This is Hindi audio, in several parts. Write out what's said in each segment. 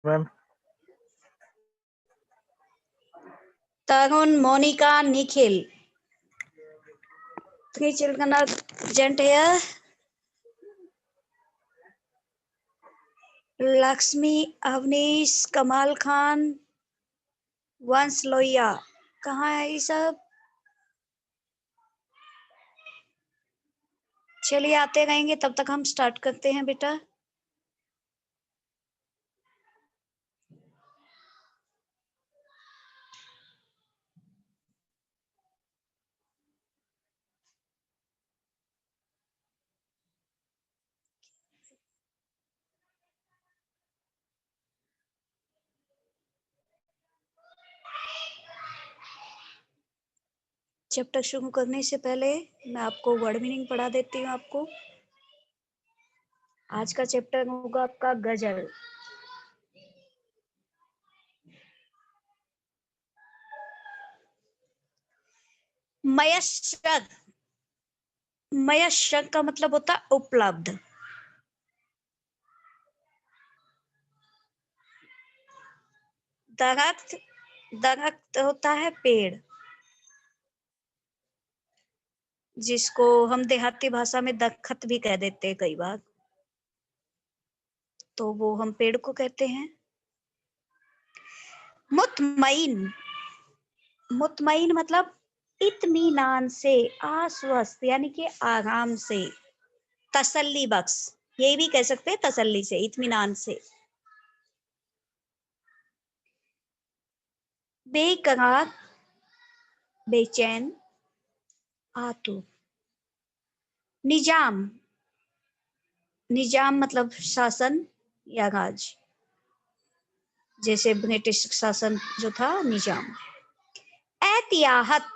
Ma'am. Tarun, Monika, Nikhil. 3 children are present here. Lakshmi, Avneesh, Kamal Khan, वंश लोहिया. कहाँ है ये सब? चलिए आते रहेंगे, तब तक हम स्टार्ट करते हैं बेटा. चैप्टर शुरू करने से पहले मैं आपको वर्ड मीनिंग पढ़ा देती हूँ. आपको आज का चैप्टर होगा आपका गजल. मयस्सर. मयस्सर का मतलब होता है उपलब्ध. दरख्त. दरख्त होता है पेड़, जिसको हम देहाती भाषा में दरख्त भी कह देते हैं कई बार. तो वो हम पेड़ को कहते हैं. मुतमईन. मुतमईन मतलब इत्मीनान से, आश्वस्त यानी कि आराम से, तसल्ली बख्श. ये भी कह सकते हैं तसल्ली से, इत्मीनान से. बेकरार, बेचैन, आतुर. निजाम. निजाम मतलब शासन या राज, जैसे ब्रिटिश शासन जो था, निजाम. एहतियात.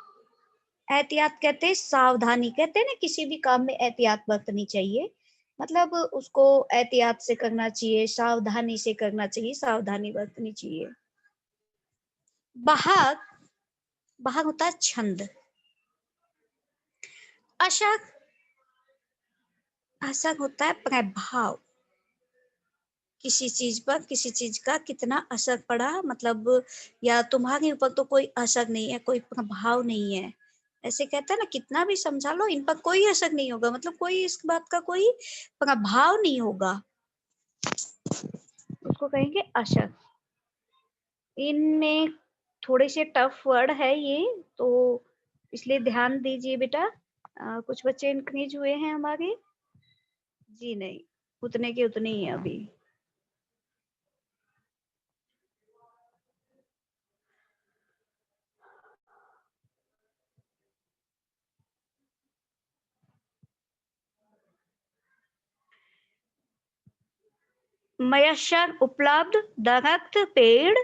एहतियात कहते हैं सावधानी. कहते हैं ना किसी भी काम में एहतियात बरतनी चाहिए, मतलब उसको एहतियात से करना चाहिए, सावधानी से करना चाहिए, सावधानी बरतनी चाहिए. बहाग. बहाग होता है छंद. अशक. अशक होता है प्रभाव. किसी चीज पर किसी चीज का कितना असर पड़ा, मतलब या तुम्हारे ऊपर तो कोई असर नहीं है, कोई प्रभाव नहीं है, ऐसे कहते हैं ना. कितना भी समझा लो, इन पर कोई असर नहीं होगा, मतलब कोई इस बात का कोई प्रभाव नहीं होगा, उसको कहेंगे असर. इनमें थोड़े से टफ वर्ड है ये, तो इसलिए ध्यान दीजिए बेटा. कुछ बच्चे इंक्रीज हुए हैं हमारे. जी नहीं, उतने के उतने ही है अभी. मयस्सर उपलब्ध, दरख्त पेड़,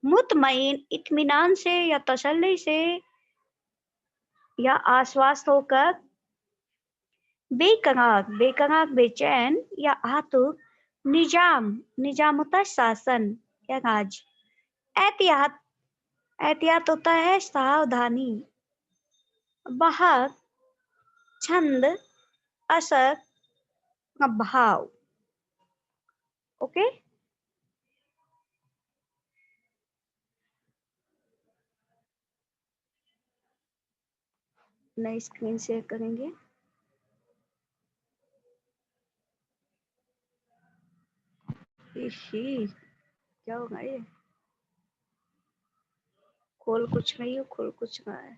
मुतमईन इत्मीनान से या तसल्ली से या आश्वस्त होकर, बेकरार. बेकरार बेचैन या आतुर. निजाम. निजाम होता है शासन या राज. एहतियात. एहतियात होता है सावधानी. बहार छंद, असर, प्रभाव. ओके. नई स्क्रीन शेयर करेंगे. इशी क्या होगा ये? खोल कुछ नहीं है, खोल कुछ रहा है.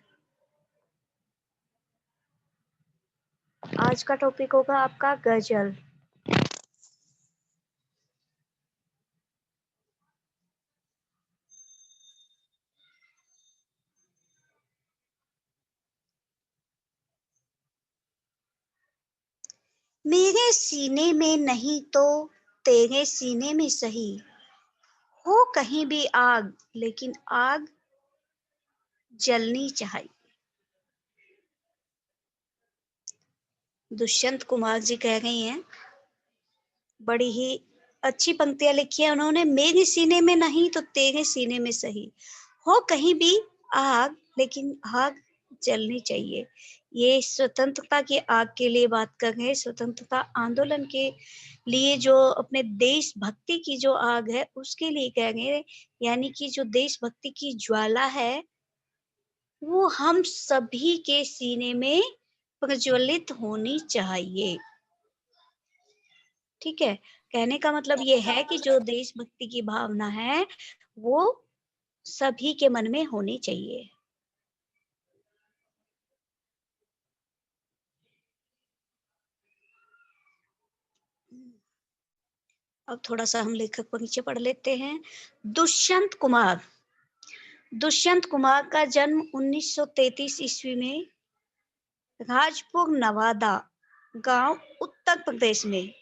आज का टॉपिक होगा आपका गजल. मेरे सीने में नहीं तो तेरे सीने में सही, हो कहीं भी आग लेकिन आग जलनी चाहिए. दुष्यंत कुमार जी कह रही हैं. बड़ी ही अच्छी पंक्तियां लिखी है उन्होंने. मेरे सीने में नहीं तो तेरे सीने में सही, हो कहीं भी आग लेकिन आग जलनी चाहिए. ये स्वतंत्रता की आग के लिए बात कर रहे हैं, स्वतंत्रता आंदोलन के लिए जो अपने देशभक्ति की जो आग है उसके लिए कह रहे हैं, यानी कि जो देशभक्ति की ज्वाला है वो हम सभी के सीने में प्रज्वलित होनी चाहिए। ठीक है? कहने का मतलब ये है कि जो देशभक्ति की भावना है, वो सभी के मन में होनी चाहिए। अब थोड़ा-सा हम लेखक को नीचे पढ़ लेते हैं। दुष्यंत कुमार। दुष्यंत कुमार का जन्म 1933 ईस्वी में राजपुर नवादा गांव उत्तर प्रदेश में।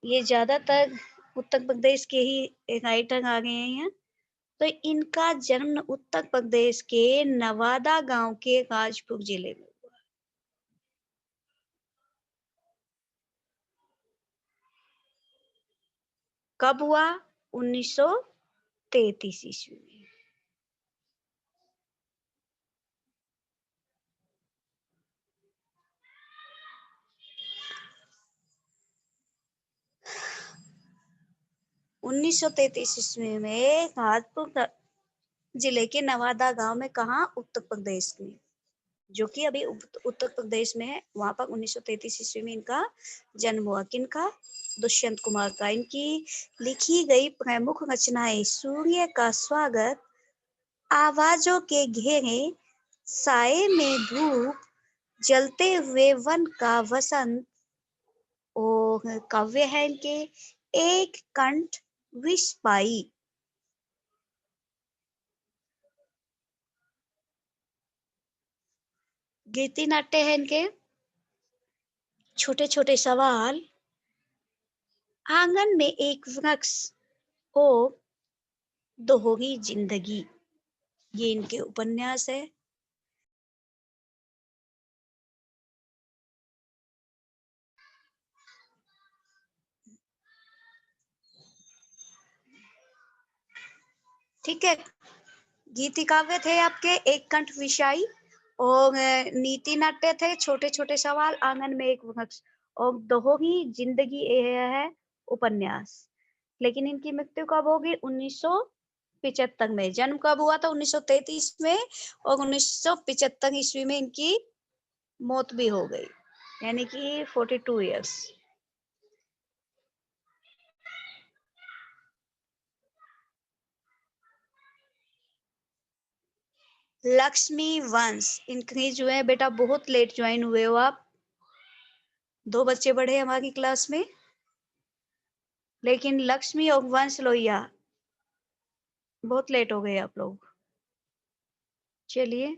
ये ज्यादातर उत्तर प्रदेश के ही राइटर आ गए हैं यहाँ। तो इनका जन्म उत्तर प्रदेश के नवादा गांव के राजपुर जिले में। कब हुआ? 1933 ईस्वी में। उन्नीस सौ तैतीस ईस्वी में राजपुर जिले के नवादा गांव में, कहा उत्तर प्रदेश में, जो कि अभी उत्तर प्रदेश में है, वहां पर 1933 ईस्वी में इनका जन्म हुआ। किनका? दुष्यंत कुमार का। इनकी लिखी गई प्रमुख रचनाएं सूर्य का स्वागत, आवाजों के घेरे, साए में धूप, जलते हुए वन का वसंत, और काव्य है इनके एक कंठ, विष पाई। गीति नाट्य है इनके छोटे छोटे सवाल, आंगन में एक वृक्ष, ओ दोहोगी जिंदगी। ये इनके उपन्यास है। ठीक है, गीति काव्य थे आपके एक कंठ विषाई, और नीति नाट्य थे छोटे छोटे सवाल, आंगन में एक वृक्ष, और दोहोगी जिंदगी ये है उपन्यास। लेकिन इनकी मृत्यु कब होगी? 1975 में। जन्म कब हुआ था? 1933 में, और 1975 ईस्वी में इनकी मौत भी हो गई, यानी कि 42 इयर्स। लक्ष्मी वंश। इनकी जो है बेटा बहुत लेट ज्वाइन हुए हो आप, 2 बच्चे बढ़े हमारी क्लास में, लेकिन लक्ष्मी और वंश लोहिया बहुत लेट हो गए आप लोग। चलिए,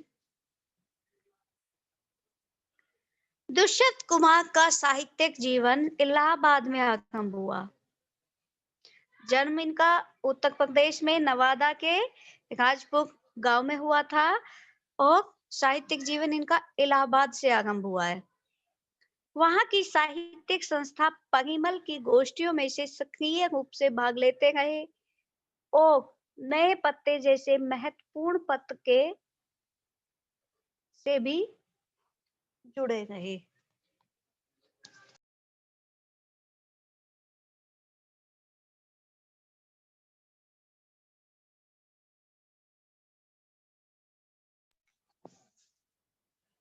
दुष्यंत कुमार का साहित्यिक जीवन इलाहाबाद में आरंभ हुआ। जन्म इनका उत्तर प्रदेश में नवादा के राजपुर गांव में हुआ था, और साहित्यिक जीवन इनका इलाहाबाद से आरंभ हुआ है। वहां की साहित्यिक संस्था परिमल की गोष्ठियों में से सक्रिय रूप से भाग लेते रहे, और नए पत्ते जैसे महत्वपूर्ण पत्र के से भी जुड़े रहे।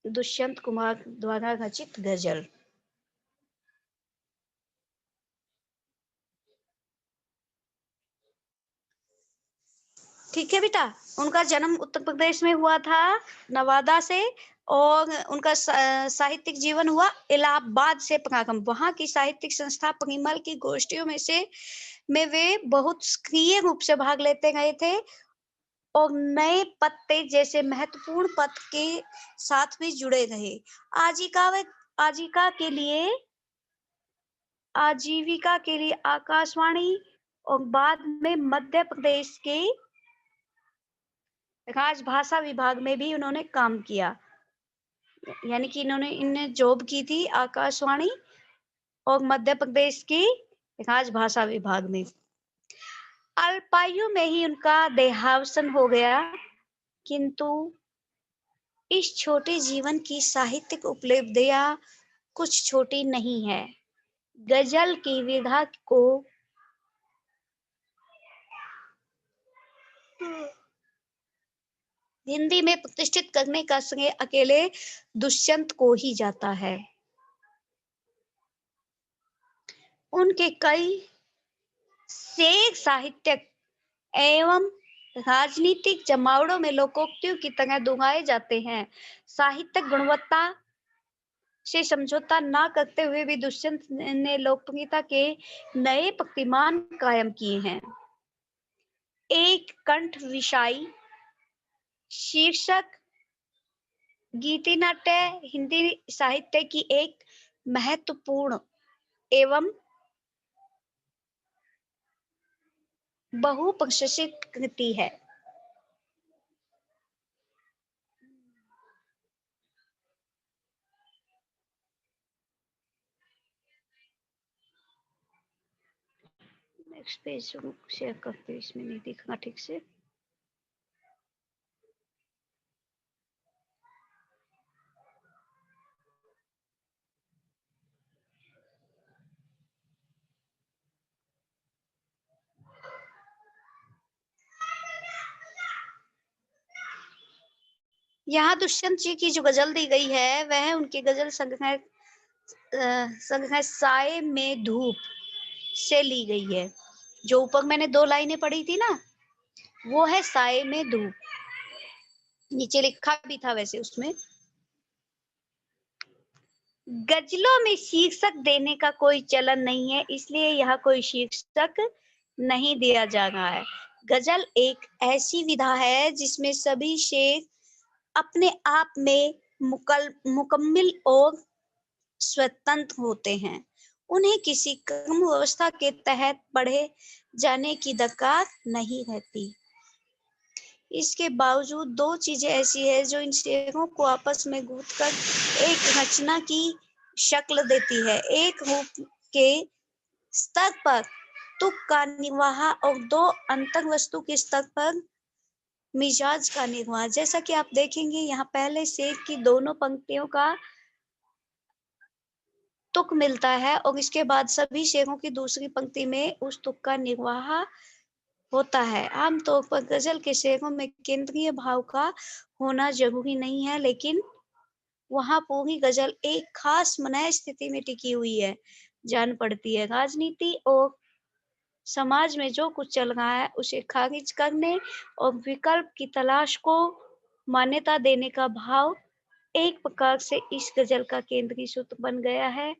दुष्यंत कुमार द्वारा रचित गजल। ठीक है बेटा, उनका जन्म उत्तर प्रदेश में हुआ था, नवादा से, और उनका साहित्यिक जीवन हुआ इलाहाबाद से प्रारंभ। वहां की साहित्यिक संस्था परिमल की गोष्ठियों में वे बहुत सक्रिय रूप से भाग लेते गए थे, और नए पत्ते जैसे महत्वपूर्ण पत्र के साथ भी जुड़े रहे। आजीविका आजीविका के लिए आजीविका के लिए आकाशवाणी और बाद में मध्य प्रदेश के राजभाषा विभाग में भी उन्होंने काम किया, यानी कि इन्होंने जॉब की थी आकाशवाणी और मध्य प्रदेश की राजभाषा विभाग में। अल्पायु में ही उनका देहावसान हो गया, किंतु इस छोटे जीवन की साहित्यिक उपलब्धियां कुछ छोटी नहीं है। गजल की विधा को हिंदी में प्रतिष्ठित करने का श्रेय अकेले दुष्यंत को ही जाता है। उनके कई शेर साहित्यिक एवं राजनीतिक जमावड़ों में लोकोक्तियों की तरह दुहाए जाते हैं। साहित्यिक गुणवत्ता से समझौता न करते हुए भी दुष्यंत ने लोकप्रियता के नए कीर्तिमान कायम किए हैं। एक कंठ विषाई शीर्षक गीति नाट्य हिंदी साहित्य की एक महत्वपूर्ण एवं बहुप्रशंसित कृति है। नेक्स्ट पेज शेयर करते हैं, इसमें नहीं दिखना ठीक से। यहाँ दुष्यंत जी की जो गजल दी गई है वह उनकी गजल संग्रह साए में धूप से ली गई है। जो ऊपर मैंने 2 लाइनें पढ़ी थी ना, वो है साए में धूप। नीचे लिखा भी था वैसे उसमें। गजलों में शीर्षक देने का कोई चलन नहीं है, इसलिए यहाँ कोई शीर्षक नहीं दिया जा रहा है। गजल एक ऐसी विधा है जिसमें सभी शेर अपने आप में मुकम्मल और स्वतंत्र होते हैं। उन्हें किसी क्रम व्यवस्था के तहत पढ़े जाने की दरकार नहीं रहती। इसके बावजूद 2 चीजें ऐसी है जो इन शेरों को आपस में गूंथकर एक रचना की शक्ल देती है। एक रूप के स्तर पर तुक का निर्वाह और 2 अंतर वस्तु के स्तर पर मिजाज का निर्वाह। जैसा कि आप देखेंगे यहाँ पहले शेर की दोनों पंक्तियों का तुक मिलता है और इसके बाद सभी शेरों की दूसरी पंक्ति में उस तुक का निर्वाह होता है। आमतौर पर गजल के शेरों में केंद्रीय भाव का होना जरूरी नहीं है, लेकिन वहां पूरी गजल एक खास मनय स्थिति में टिकी हुई है जान पड़ती है। राजनीति और समाज में जो कुछ चल रहा है उसे खारिज करने और विकल्प की तलाश को मान्यता देने का भाव एक प्रकार से इस गजल का केंद्रीय सूत्र बन गया है।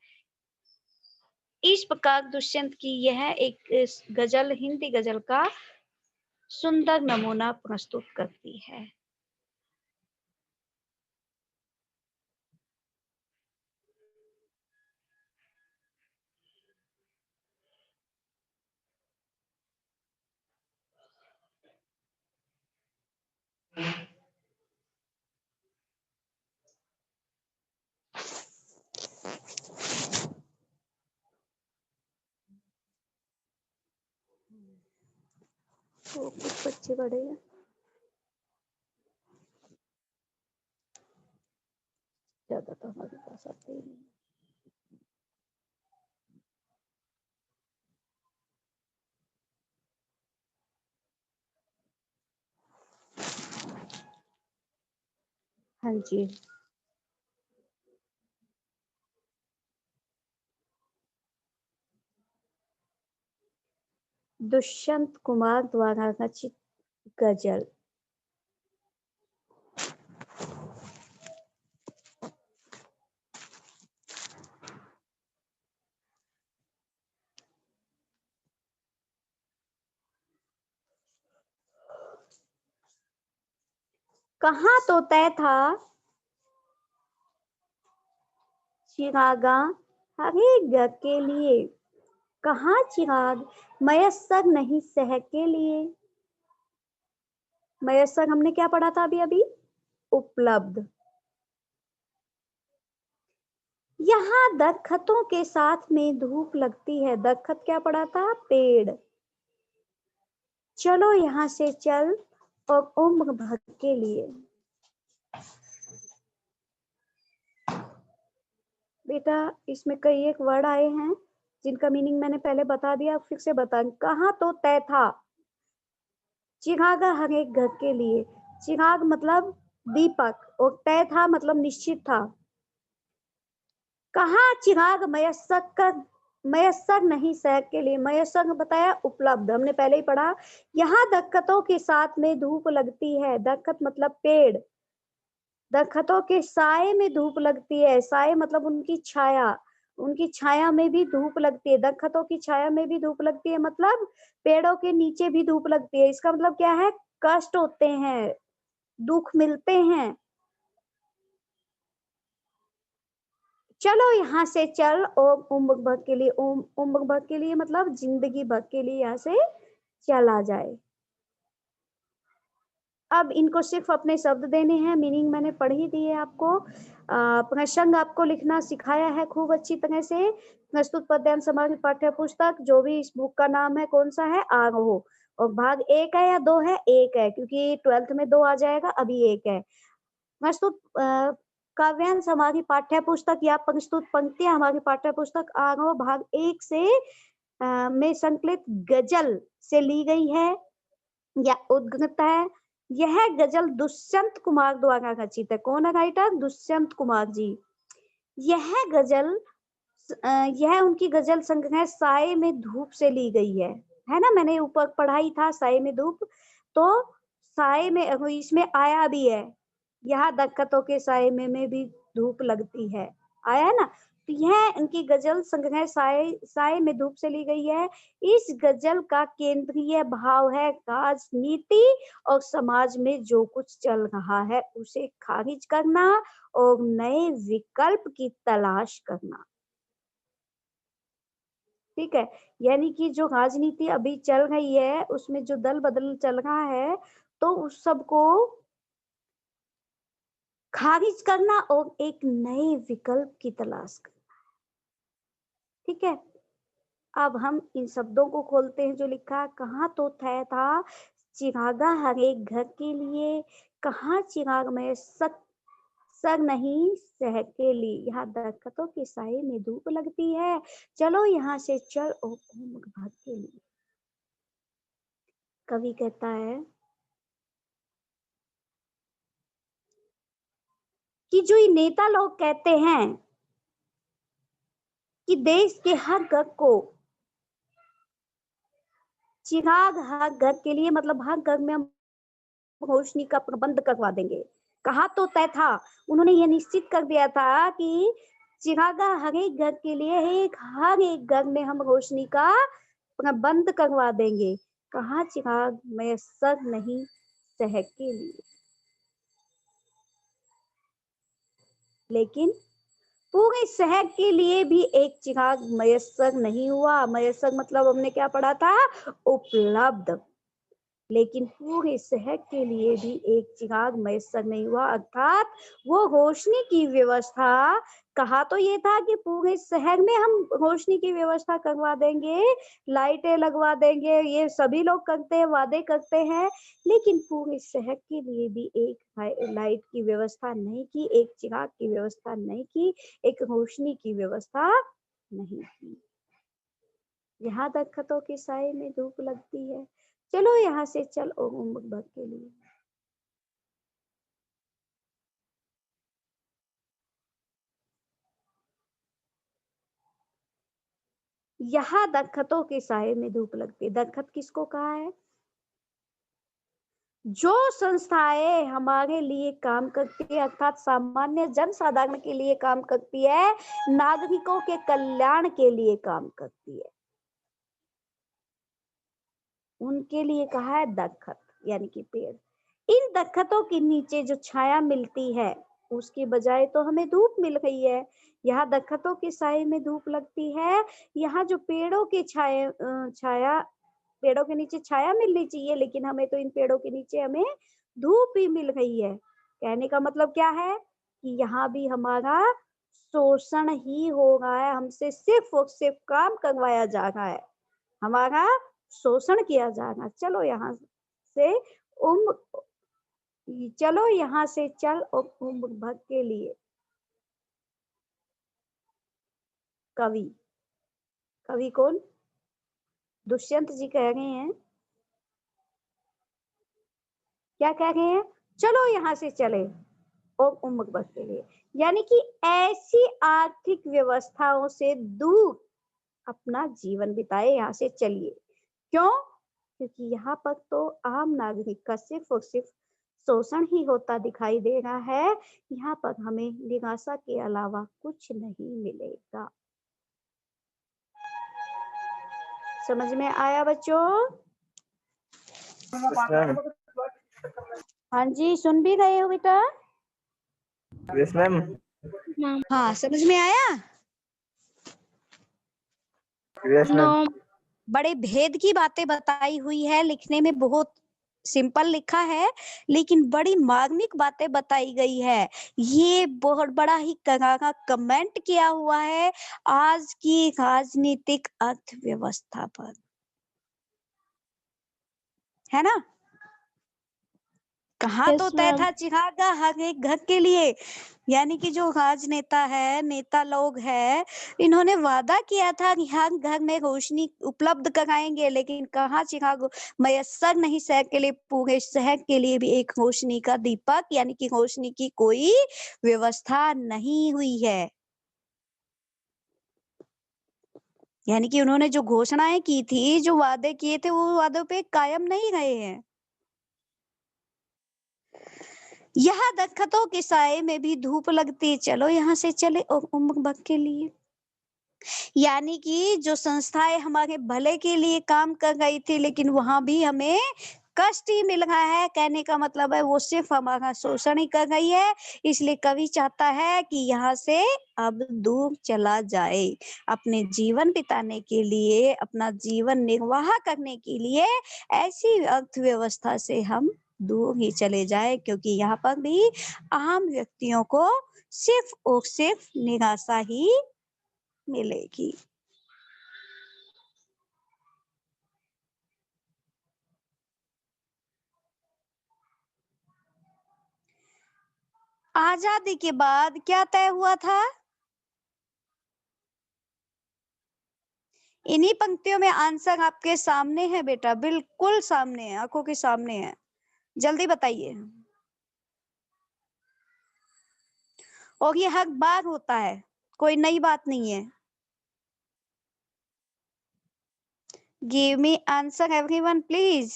इस प्रकार दुष्यंत की यह एक गजल हिंदी गजल का सुंदर नमूना प्रस्तुत करती है। तो कुछ बच्चे बड़े हैं, ज्यादा तो हमारे पास आते ही नहीं। हाँ जी। दुष्यंत कुमार द्वारा रचित गजल। कहाँ तो तय था चिरागा हर एक घर के लिए, कहाँ चिराग मयस्सर नहीं शहर के लिए। मयस्सर हमने क्या पढ़ा था अभी अभी? उपलब्ध। यहाँ दरख्तों के साथ में धूप लगती है। दरख्त क्या पढ़ा था? पेड़। चलो यहाँ से चल और उम्र भर के लिए। बेटा इसमें कई एक वर्ड आए हैं जिनका मीनिंग मैंने पहले बता दिया, फिर से बता, कहाँ तो तय था, चिराग हर एक घर के लिए। चिराग मतलब दीपक और तय था मतलब निश्चित था। कहाँ चिराग मयस्सर नहीं शहर के लिए, मयस्सर बताया उपलब्ध, हमने पहले ही पढ़ा। यहाँ दरख्तों के साथ में धूप लगती है, दरख्त मतलब पेड़, दरख्तों के साए में धूप लगती है, साए मतलब उनकी छाया में भी धूप लगती है, दरख्तों की छाया में भी धूप लगती है मतलब पेड़ों के नीचे भी धूप लगती है। इसका मतलब क्या है, कष्ट होते हैं, दुख मिलते हैं। चलो यहाँ से चल और उम्र भर के लिए, उम्र भर के लिए मतलब जिंदगी भर के लिए यहाँ से चला जाए। अब इनको सिर्फ अपने शब्द देने हैं, मीनिंग मैंने पढ़ ही दी है आपको। प्रसंग आपको लिखना सिखाया है खूब अच्छी तरह से। प्रस्तुत पद्यांश समाज पाठ्य पुस्तक, जो भी इस बुक का नाम है कौन सा है, आरोह, और भाग 1 है या 2 है, 1 है, क्योंकि 12th में 2 आ जाएगा, अभी 1 है। प्रस्तुत काव्यांश हमारी पाठ्य पुस्तक या प्रस्तुत पंक्तियां हमारी पाठ्य पुस्तक आरोह भाग 1 से में संकलित गजल से ली गई है या उद्गत है। यह गजल दुष्यंत कुमार द्वारा रचित है। कौन है राइटर, दुष्यंत कुमार जी। यह गजल यह उनकी गजल संग्रह साए में धूप से ली गई है ना, मैंने ऊपर पढ़ाई था साए में धूप, तो साए में इसमें आया भी है, यहाँ दरख्तों के साए में भी धूप लगती है, आया है ना। तो यह इनकी गजल संग्रह साए में धूप से ली गई है। इस गजल का केंद्रीय भाव है राजनीति और समाज में जो कुछ चल रहा है उसे खारिज करना और नए विकल्प की तलाश करना। ठीक है, यानी कि जो राजनीति अभी चल रही है उसमें जो दल बदल चल रहा है, तो उस सबको खारिज करना और एक नए विकल्प की तलाश करना। ठीक है, अब हम इन शब्दों को खोलते हैं जो लिखा, कहाँ तो तय था चिरागा हर एक घर के लिए, कहाँ चिराग में सर नहीं शहर के लिए, यहाँ दरख्तों के साए में धूप लगती है, चलो यहाँ से चल और घूम भाग के लिए। कवि कहता है कि जो ये नेता लोग कहते हैं कि देश के हर घर को चिराग, हर घर के लिए मतलब हर घर में हम रोशनी का प्रबंध करवा देंगे। कहा तो तय था, उन्होंने ये निश्चित कर दिया था कि चिरागा हर एक घर के लिए, हर एक घर में हम रोशनी का प्रबंध करवा देंगे। कहा चिराग मैसर नहीं शहर के लिए, लेकिन पूरे शहर के लिए भी एक चिराग मयस्सर नहीं हुआ। मयस्सर मतलब हमने क्या पढ़ा था, उपलब्ध। लेकिन पूरे शहर के लिए भी एक चिराग मैसर नहीं हुआ, अर्थात वो रोशनी की व्यवस्था, कहा तो ये था कि पूरे शहर में हम रोशनी की व्यवस्था करवा देंगे, लाइटें लगवा देंगे, ये सभी लोग करते हैं, वादे करते हैं, लेकिन पूरे शहर के लिए भी एक लाइट की व्यवस्था नहीं की, एक चिराग की व्यवस्था नहीं की, एक रोशनी की व्यवस्था नहीं की। यहाँ दरख्तों के साए में धूप लगती है, चलो यहाँ से चल और उम्र भर के लिए। यहाँ दरख्तों के साए में धूप लगती है, दरख्त किसको कहा है, जो संस्थाएं हमारे लिए काम करती है अर्थात सामान्य जन साधारण के लिए काम करती है, नागरिकों के कल्याण के लिए काम करती है, उनके लिए कहा है दरख्त यानी कि पेड़। इन दरख्तों के नीचे जो छाया मिलती है उसकी बजाय तो हमें धूप मिल रही है। यहाँ दरख्तों के साए में धूप लगती है, यहाँ जो पेड़ों के छाया, पेड़ों के नीचे छाया मिलनी चाहिए, लेकिन हमें तो इन पेड़ों के नीचे हमें धूप ही मिल रही है। कहने का मतलब क्या है कि यहाँ भी हमारा शोषण ही हो रहा है, हमसे सिर्फ और सिर्फ काम करवाया जा रहा है, हमारा शोषण किया जा रहा है। से उम्र चलो यहाँ से चल और उम्र भर के लिए। कवि, कवि कौन? दुष्यंत जी कह रहे हैं, क्या कह रहे हैं? चलो यहाँ से चले और उम्र बस के लिए, यानी कि ऐसी आर्थिक व्यवस्थाओं से दूर अपना जीवन बिताए, यहाँ से चलिए। क्यों? क्योंकि यहाँ पर तो आम नागरिक का सिर्फ और सिर्फ शोषण ही होता दिखाई दे रहा है। यहाँ पर हमें निराशा के अलावा कुछ नहीं मिलेगा। समझ में आया बच्चों? हाँ जी, सुन भी रहे हो बेटा? Yes ma'am. हाँ, समझ में आया? Yes ma'am. बड़े भेद की बातें बताई हुई है, लिखने में बहुत सिंपल लिखा है, लेकिन बड़ी मार्मिक बातें बताई गई है। ये बहुत बड़ा ही करारा कमेंट किया हुआ है आज की राजनीतिक अर्थव्यवस्था पर, है ना? कहाँ तो तय था चिरागा हर एक घर के लिए, यानी कि जो राजनेता है, नेता लोग हैं, इन्होंने वादा किया था कि हर घर में रोशनी उपलब्ध कराएंगे, लेकिन कहाँ चिराग मयस्सर नहीं शहर के लिए, पूरे शहर के लिए भी एक रोशनी का दीपक यानी कि रोशनी की कोई व्यवस्था नहीं हुई है। यानी कि उन्होंने जो घोषणाएं की थी, जो वादे किए थे, वो वादों पे कायम नहीं रहे हैं। यहाँ दरख्तों के साए में भी धूप लगती, चलो यहाँ से चले और उम्र भर के लिए। यानी कि जो संस्थाएं हमारे भले के लिए काम कर रही थी, लेकिन वहां भी हमें कष्ट ही मिल रहा है। कहने का मतलब है वो सिर्फ हमारा शोषण ही कर रही है। इसलिए कवि चाहता है कि यहाँ से अब दूर चला जाए, अपने जीवन बिताने के लिए, अपना जीवन निर्वाह करने के लिए ऐसी अर्थव्यवस्था से हम दूर ही चले जाए, क्योंकि यहाँ पर भी आम व्यक्तियों को सिर्फ और सिर्फ निराशा ही मिलेगी। आजादी के बाद क्या तय हुआ था? इन्हीं पंक्तियों में आंसर आपके सामने है बेटा, बिल्कुल सामने है, आंखों के सामने है, जल्दी बताइए। और ये हर बार होता है, कोई नई बात नहीं है। Give me answer everyone please.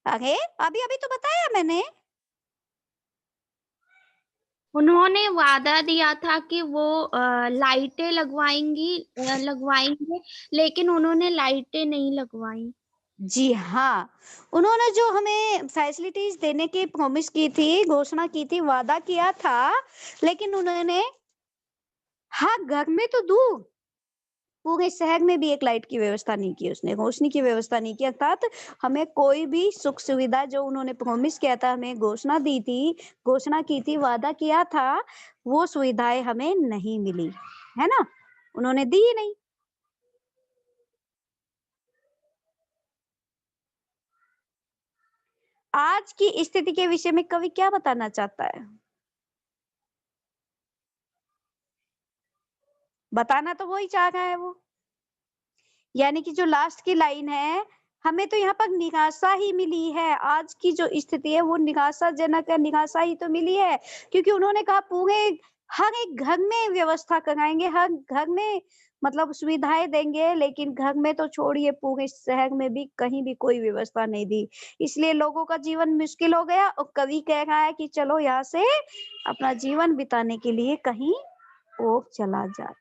अरे अभी अभी तो बताया मैंने। उन्होंने वादा दिया था कि वो लाइटें लगवाएंगे, लेकिन उन्होंने लाइटें नहीं लगवाई। जी हाँ, उन्होंने जो हमें फैसिलिटीज देने की प्रॉमिस की थी, घोषणा की थी, वादा किया था, लेकिन उन्होंने हर घर में तो दूर, पूरे शहर में भी एक लाइट की व्यवस्था नहीं की, उसने रोशनी की व्यवस्था नहीं की। अर्थात हमें कोई भी सुख सुविधा जो उन्होंने प्रॉमिस किया था, हमें घोषणा दी थी, घोषणा की थी, वादा किया था, वो सुविधाएं हमें नहीं मिली, है ना? उन्होंने दी ही नहीं। आज की स्थिति के विषय में कवि क्या बताना चाहता है? बताना तो वही चाह रहा है वो, यानी कि जो लास्ट की लाइन है, हमें तो यहाँ पर निराशा ही मिली है। आज की जो स्थिति है वो निराशाजनक है, निराशा ही तो मिली है, क्योंकि उन्होंने कहा पूरे हर एक घर में व्यवस्था कराएंगे, हर घर में मतलब सुविधाएं देंगे, लेकिन घर में तो छोड़िए, पूरे शहर में भी कहीं भी कोई व्यवस्था नहीं दी। इसलिए लोगों का जीवन मुश्किल हो गया, और कवि कह रहा है कि चलो यहाँ से अपना जीवन बिताने के लिए कहीं और चला जाए।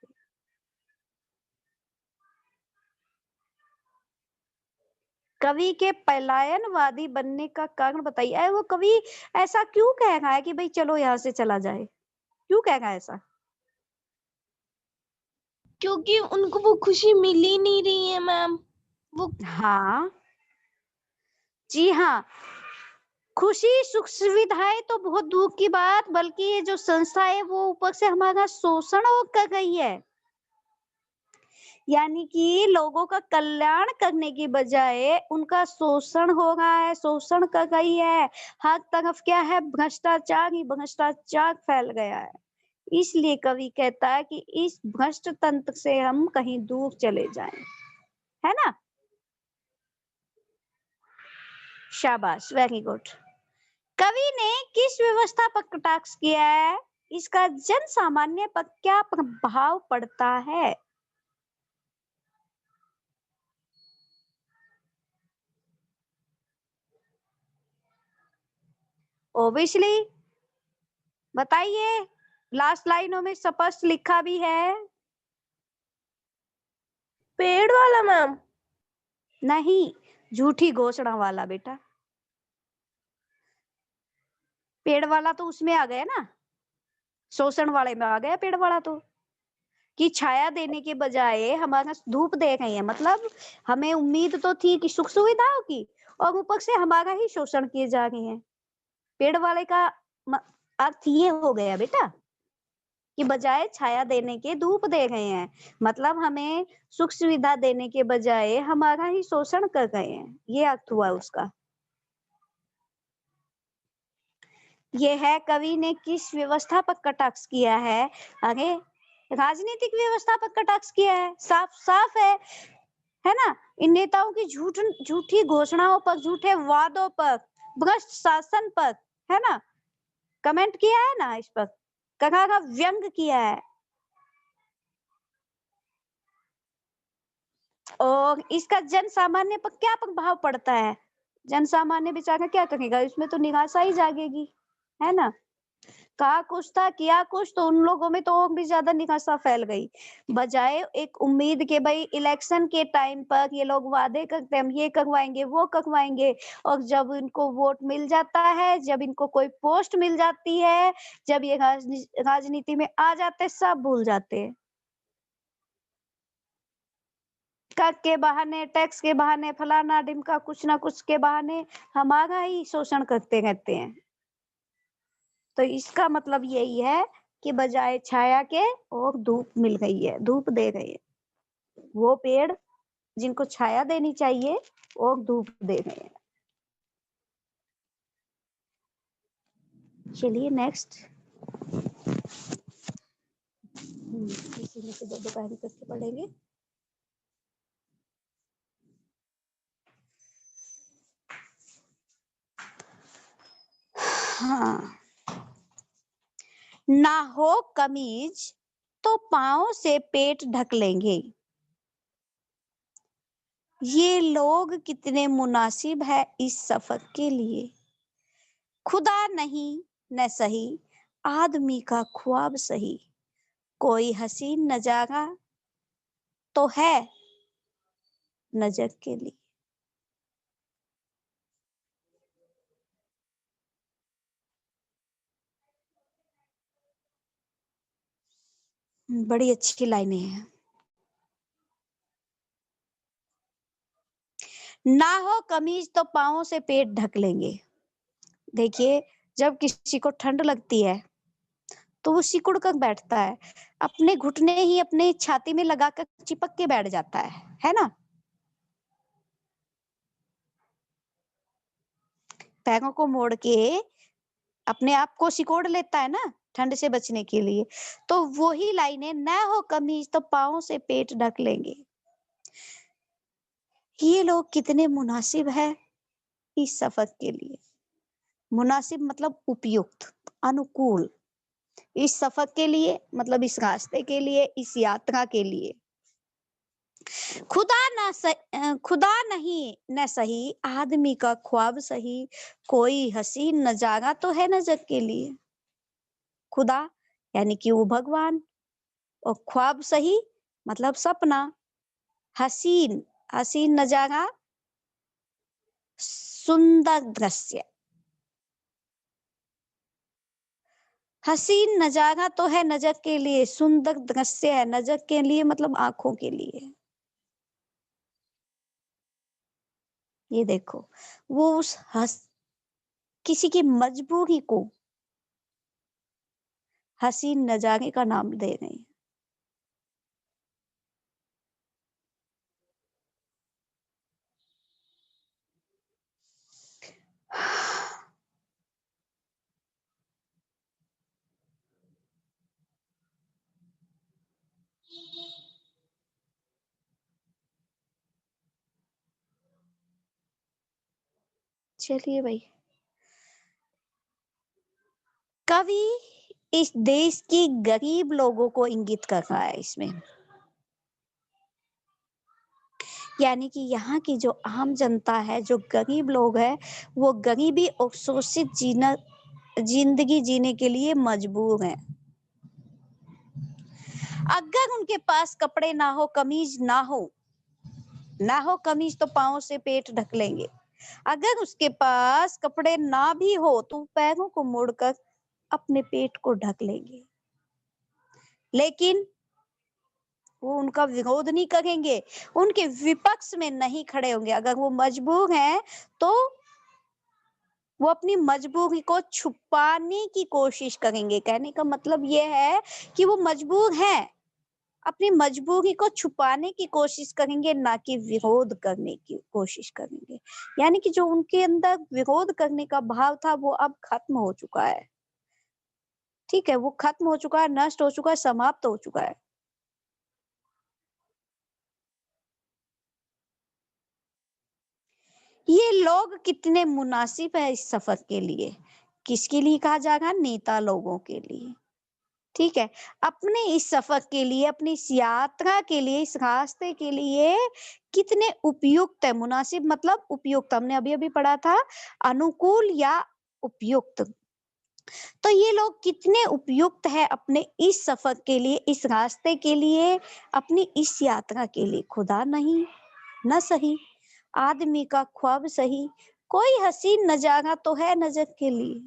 कवि के पलायनवादी बनने का कारण बताइए। अरे वो कवि ऐसा क्यों कह रहा है कि भाई चलो यहाँ से चला जाए? क्यों कह रहा है ऐसा? क्योंकि उनको वो खुशी मिल ही नहीं रही है मैम। वो हाँ जी हाँ, खुशी सुख सुविधाएं तो बहुत दूर की बात, बल्कि ये जो संस्था है वो ऊपर से हमारा शोषण कर रही है। यानी कि लोगों का कल्याण करने की बजाय उनका शोषण हो रहा है, शोषण कर रही है। हर तरफ क्या है, भ्रष्टाचार ही भ्रष्टाचार फैल गया है। इसलिए कवि कहता है कि इस भ्रष्ट तंत्र से हम कहीं दूर चले जाएं, है ना। शाबाश, वेरी गुड। कवि ने किस व्यवस्था पर कटाक्ष किया है, इसका जन सामान्य पर क्या प्रभाव पड़ता है। ओबियसली बताइए, लास्ट लाइनों में स्पष्ट लिखा भी है। पेड़ वाला मैम। नहीं, झूठी घोषणा वाला बेटा। पेड़ वाला तो उसमें आ गया ना, शोषण वाले में आ गया पेड़ वाला तो, कि छाया देने के बजाय हमारा धूप दे रहे हैं। मतलब हमें उम्मीद तो थी कि सुख सुविधाओं की, और ऊपर से हमारा ही शोषण किए जा रहे हैं। पेड़ वाले का अर्थ ये हो गया बेटा कि बजाय छाया देने के धूप दे रहे हैं, मतलब हमें सुख सुविधा देने के बजाय हमारा ही शोषण कर रहे हैं, ये अर्थ हुआ उसका। ये है कवि ने किस व्यवस्था पर कटाक्ष किया है। अरे राजनीतिक व्यवस्था पर कटाक्ष किया है, साफ साफ है ना। इन नेताओं की झूठी घोषणाओं पर, झूठे वादों पर, भ्रष्ट शासन पर, है ना, कमेंट किया है ना, इस पर कहा व्यंग किया है। और इसका जन सामान्य पर क्या प्रभाव पड़ता है। जन सामान्य बेचारा क्या करेगा, इसमें तो निराशा ही जागेगी, है ना। कहा कुछ था किया कुछ, तो उन लोगों में तो और भी ज्यादा निराशा फैल गई। बजाय एक उम्मीद के भाई इलेक्शन के टाइम पर ये लोग वादे करते हैं, हम ये करवाएंगे वो करवाएंगे, और जब इनको वोट मिल जाता है, जब इनको कोई पोस्ट मिल जाती है, जब ये राजनीति में आ जाते, सब भूल जाते हैं। कर के बहाने, टैक्स के बहाने, फलाना ढिमका, कुछ ना कुछ के बहाने हमारा ही शोषण करते रहते हैं। तो इसका मतलब यही है कि बजाय छाया के और धूप मिल गई है, धूप दे गई है। वो पेड़ जिनको छाया देनी चाहिए और धूप दे गए हैं। चलिए नेक्स्ट, इसी में से दो दोपहरी करके पढ़ेंगे। हाँ, ना हो कमीज तो पांव से पेट ढक लेंगे। ये लोग कितने मुनासिब है इस सफर के लिए। खुदा नहीं न सही, आदमी का ख्वाब सही, कोई हसीन नजारा तो है नजर के लिए। बड़ी अच्छी लाइनें हैं। ना हो कमीज तो पांवों से पेट ढक लेंगे। देखिए, जब किसी को ठंड लगती है तो वो सिकुड़ कर बैठता है, अपने घुटने ही अपने छाती में लगाकर चिपक के बैठ जाता है ना। पैरों को मोड़ के अपने आप को सिकोड़ लेता है ना, ठंड से बचने के लिए। तो वही लाइनें, ना हो कमीज तो पांवों से पेट ढक लेंगे। ये लोग कितने मुनासिब है इस सफर के लिए। मुनासिब मतलब उपयुक्त, अनुकूल, इस सफर के लिए, मतलब इस रास्ते के लिए, इस यात्रा के लिए। खुदा नहीं न सही, आदमी का ख्वाब सही, कोई हसीन नजारा तो है नजर के लिए। खुदा यानी कि वो भगवान, और ख्वाब सही मतलब सपना, हसीन, हसीन नजारा, सुंदर दृश्य। हसीन नजारा तो है नजर के लिए, सुंदर दृश्य है नजर के लिए, मतलब आंखों के लिए। ये देखो, वो उस किसी की मजबूरी को हसीन नजारे का नाम दे रहे हैं। चलिए भाई, कवि इस देश की गरीब लोगों को इंगित कर रहा है इसमें, यानी कि यहाँ की जो आम जनता है, जो गरीब लोग हैं, वो गरीबी और शोषित जिंदगी जीने के लिए मजबूर हैं। अगर उनके पास कपड़े ना हो, कमीज ना हो कमीज तो पाँव से पेट ढक लेंगे। अगर उसके पास कपड़े ना भी हो तो पैरों को मोड़कर अपने पेट को ढक लेंगे, लेकिन वो उनका विरोध नहीं करेंगे, उनके विपक्ष में नहीं खड़े होंगे। अगर वो मजबूर हैं तो वो अपनी मजबूरी को छुपाने की कोशिश करेंगे। कहने का मतलब ये है कि वो मजबूर हैं, अपनी मजबूरी को छुपाने की कोशिश करेंगे, ना कि विरोध करने की कोशिश करेंगे। यानी कि जो उनके अंदर विरोध करने का भाव था वो अब खत्म हो चुका है। ठीक है, वो खत्म हो चुका है, नष्ट हो चुका है, समाप्त हो चुका है। ये लोग कितने मुनासिब है इस सफर के लिए? किसके लिए कहा जा रहा? नेता लोगों के लिए। ठीक है, अपने इस सफर के लिए, अपनी इस यात्रा के लिए, इस रास्ते के लिए कितने उपयुक्त है। मुनासिब मतलब उपयुक्त, हमने अभी अभी पढ़ा था अनुकूल या उपयुक्त। तो ये लोग कितने उपयुक्त है अपने इस सफर के लिए, इस रास्ते के लिए, अपनी इस यात्रा के लिए। खुदा नहीं न सही, आदमी का ख्वाब सही, कोई हसीन नजारा तो है नजर के लिए।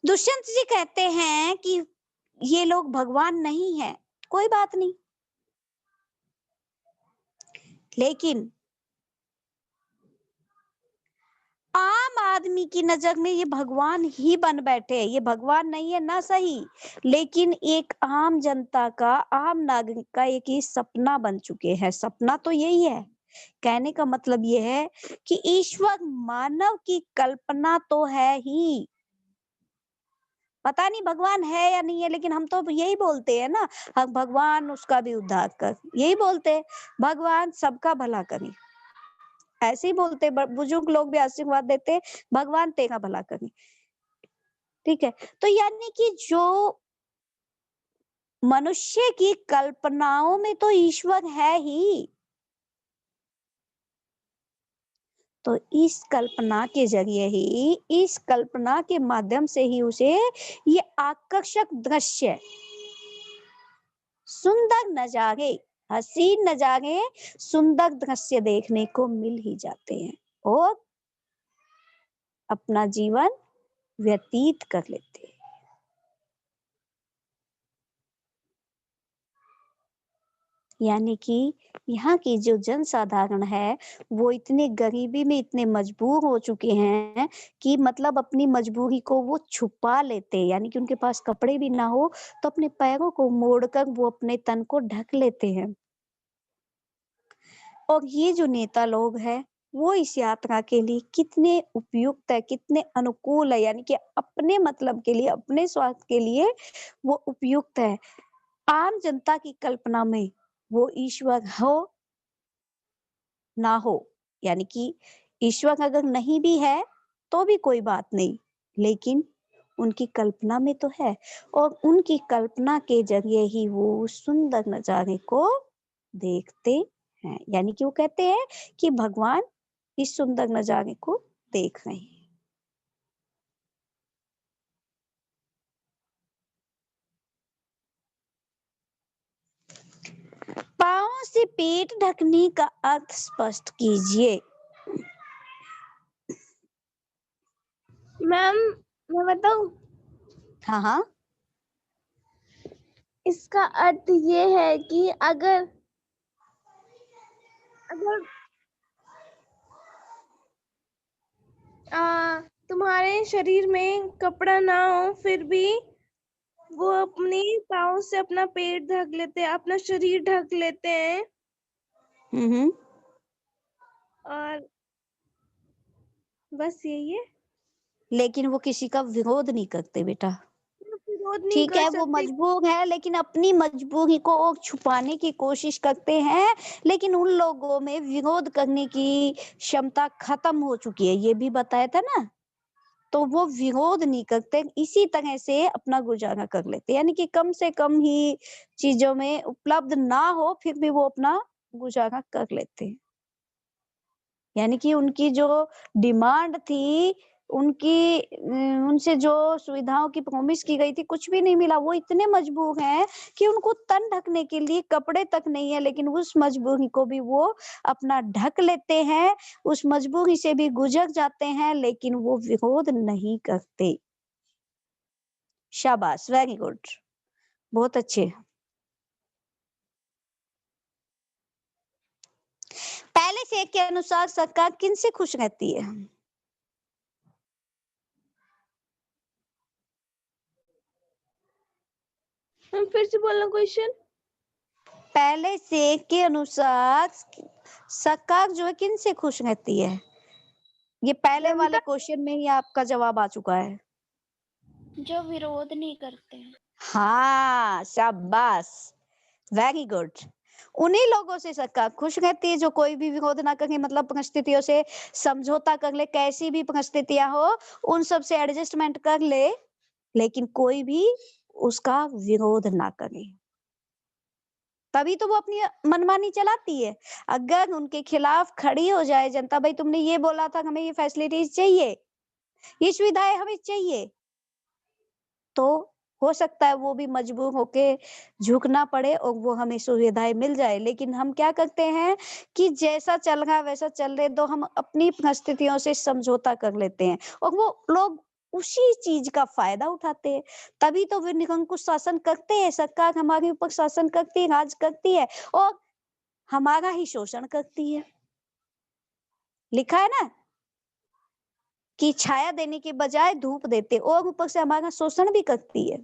दुष्यंत जी कहते हैं कि ये लोग भगवान नहीं है, कोई बात नहीं, लेकिन आम आदमी की नजर में ये भगवान ही बन बैठे। ये भगवान नहीं है ना सही, लेकिन एक आम जनता का, आम नागरिक का एक ही सपना बन चुके हैं। सपना तो यही है। कहने का मतलब ये है कि ईश्वर मानव की कल्पना तो है ही। पता नहीं भगवान है या नहीं है, लेकिन हम तो यही बोलते हैं ना, हम भगवान उसका भी उद्धार कर, यही बोलते हैं, भगवान सबका भला करे। ऐसे ही बोलते, बुजुर्ग लोग भी आशीर्वाद देते, भगवान तेरा भला करे। ठीक है, तो यानी कि जो मनुष्य की कल्पनाओं में तो ईश्वर है ही। तो इस कल्पना के जरिए ही, इस कल्पना के माध्यम से ही उसे ये आकर्षक दृश्य, सुंदर नजारे, हसीन नजारे, सुंदर दृश्य देखने को मिल ही जाते हैं और अपना जीवन व्यतीत कर लेते हैं। यानी कि यहाँ की जो जनसाधारण है वो इतने गरीबी में इतने मजबूर हो चुके हैं कि मतलब अपनी मजबूरी को वो छुपा लेते हैं। यानी कि उनके पास कपड़े भी ना हो तो अपने पैरों को मोड़कर वो अपने तन को ढक लेते हैं। और ये जो नेता लोग हैं वो इस यात्रा के लिए कितने उपयुक्त है, कितने अनुकूल है। यानी कि अपने मतलब के लिए, अपने स्वार्थ के लिए वो उपयुक्त है। आम जनता की कल्पना में वो ईश्वर हो ना हो, यानी कि ईश्वर अगर नहीं भी है तो भी कोई बात नहीं, लेकिन उनकी कल्पना में तो है। और उनकी कल्पना के जरिए ही वो सुंदर नजारे को देखते हैं। यानी कि वो कहते हैं कि भगवान इस सुंदर नजारे को देख रहे हैं। पाँव से पेट ढकने का अर्थ स्पष्ट कीजिए। मैम मैं बताऊं, हाँ हाँ, इसका अर्थ ये है कि अगर अगर तुम्हारे शरीर में कपड़ा ना हो फिर भी वो अपने पाँव से अपना पेट ढक लेते हैं, अपना शरीर ढक लेते हैं। और बस यही है। लेकिन वो किसी का विरोध नहीं करते बेटा। विरोध नहीं ठीक कर है, वो सकते। मजबूर है लेकिन अपनी मजबूरी को वो छुपाने की कोशिश करते हैं, लेकिन उन लोगों में विरोध करने की क्षमता खत्म हो चुकी है, ये भी बताया था ना। तो वो विरोध नहीं करते, इसी तरह से अपना गुजारा कर लेते, यानी कि कम से कम ही चीजों में उपलब्ध ना हो फिर भी वो अपना गुजारा कर लेते हैं। यानी कि उनकी जो डिमांड थी, उनसे जो सुविधाओं की प्रॉमिस की गई थी, कुछ भी नहीं मिला। वो इतने मजबूर हैं कि उनको तन ढकने के लिए कपड़े तक नहीं है, लेकिन उस मजबूरी को भी वो अपना ढक लेते हैं, उस मजबूरी से भी गुजर जाते हैं, लेकिन वो विरोध नहीं करते। शाबाश, वेरी गुड, बहुत अच्छे। पहले से के अनुसार सरकार किनसे खुश रहती है? हम फिर से बोलना क्वेश्चन। पहले से के अनुसार सरकार जो है किनसे खुश रहती है? ये पहले वाले क्वेश्चन में ही आपका जवाब आ चुका है। जो विरोध नहीं करते हैं। हाँ, शाबाश, वेरी गुड। उन्हीं लोगों से सरकार खुश रहती है जो कोई भी विरोध ना करे, मतलब परिस्थितियों से समझौता कर ले, कैसी भी परिस्थितियां हो उन सब से एडजस्टमेंट कर ले, लेकिन कोई भी उसका विरोध ना करे। तभी तो वो अपनी मनमानी चलाती है। अगर उनके खिलाफ खड़ी हो जाए जनता, भाई तुमने ये बोला था हमें ये फैसिलिटीज चाहिए, ये सुविधाएं हमें चाहिए, तो हो सकता है वो भी मजबूर होके झुकना पड़े और वो हमें सुविधाएं मिल जाए। लेकिन हम क्या करते हैं कि जैसा चल रहा वैसा चल रहे दो, हम अपनी परिस्थितियों से समझौता कर लेते हैं और वो लोग उसी चीज का फायदा उठाते हैं। तभी तो वे निरंकुश शासन करते हैं, सरकार हमारे ऊपर शासन करती है, राज करती है और हमारा ही शोषण करती है। लिखा है ना कि छाया देने के बजाय धूप देते और ऊपर से हमारा शोषण भी करती है।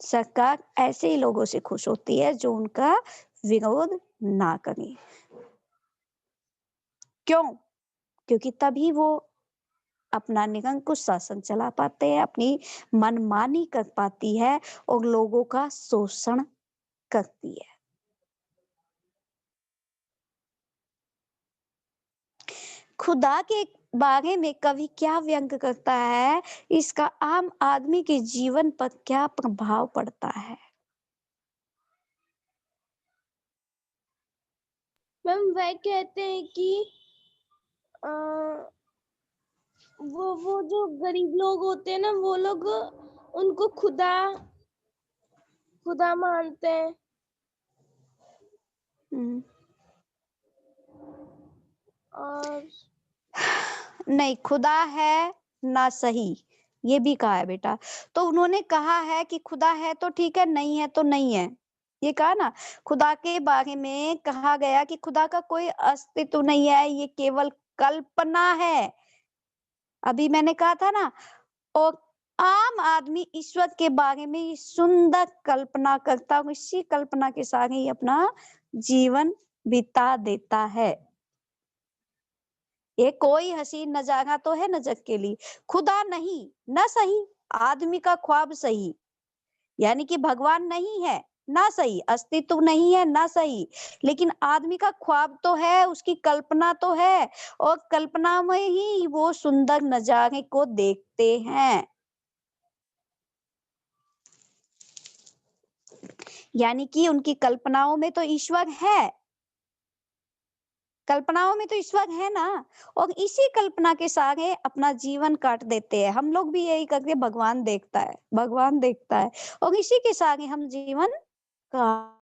सरकार ऐसे ही लोगों से खुश होती है जो उनका विरोध ना करें। क्यों? क्योंकि तभी वो अपना निरंकुश शासन चला पाते हैं, अपनी मनमानी कर पाती है और लोगों का शोषण करती है। खुदा के बारे में कवि क्या व्यंग करता है, इसका आम आदमी के जीवन पर क्या प्रभाव पड़ता है? मैम वह कहते हैं कि अ, वो जो गरीब लोग होते हैं ना, वो लोग उनको खुदा खुदा मानते हैं। और नहीं, खुदा है ना सही, ये भी कहा है बेटा। तो उन्होंने कहा है कि खुदा है तो ठीक है, नहीं है तो नहीं है। ये कहा ना, खुदा के बारे में कहा गया कि खुदा का कोई अस्तित्व नहीं है, ये केवल कल्पना है। अभी मैंने कहा था ना, और आम आदमी ईश्वर के बारे में सुंदर कल्पना करता है, इसी कल्पना के साथ ही अपना जीवन बिता देता है। ये कोई हसीन नजारा तो है नजर के लिए, खुदा नहीं ना सही, आदमी का ख्वाब सही, यानी कि भगवान नहीं है ना सही, अस्तित्व नहीं है ना सही, लेकिन आदमी का ख्वाब तो है, उसकी कल्पना तो है और कल्पना में ही वो सुंदर नजारे को देखते हैं। यानी कि उनकी कल्पनाओं में तो ईश्वर है, कल्पनाओं में तो ईश्वर है ना, और इसी कल्पना के सारे अपना जीवन काट देते हैं। हम लोग भी यही करके भगवान देखता है, भगवान देखता है और इसी के सारे हम जीवन का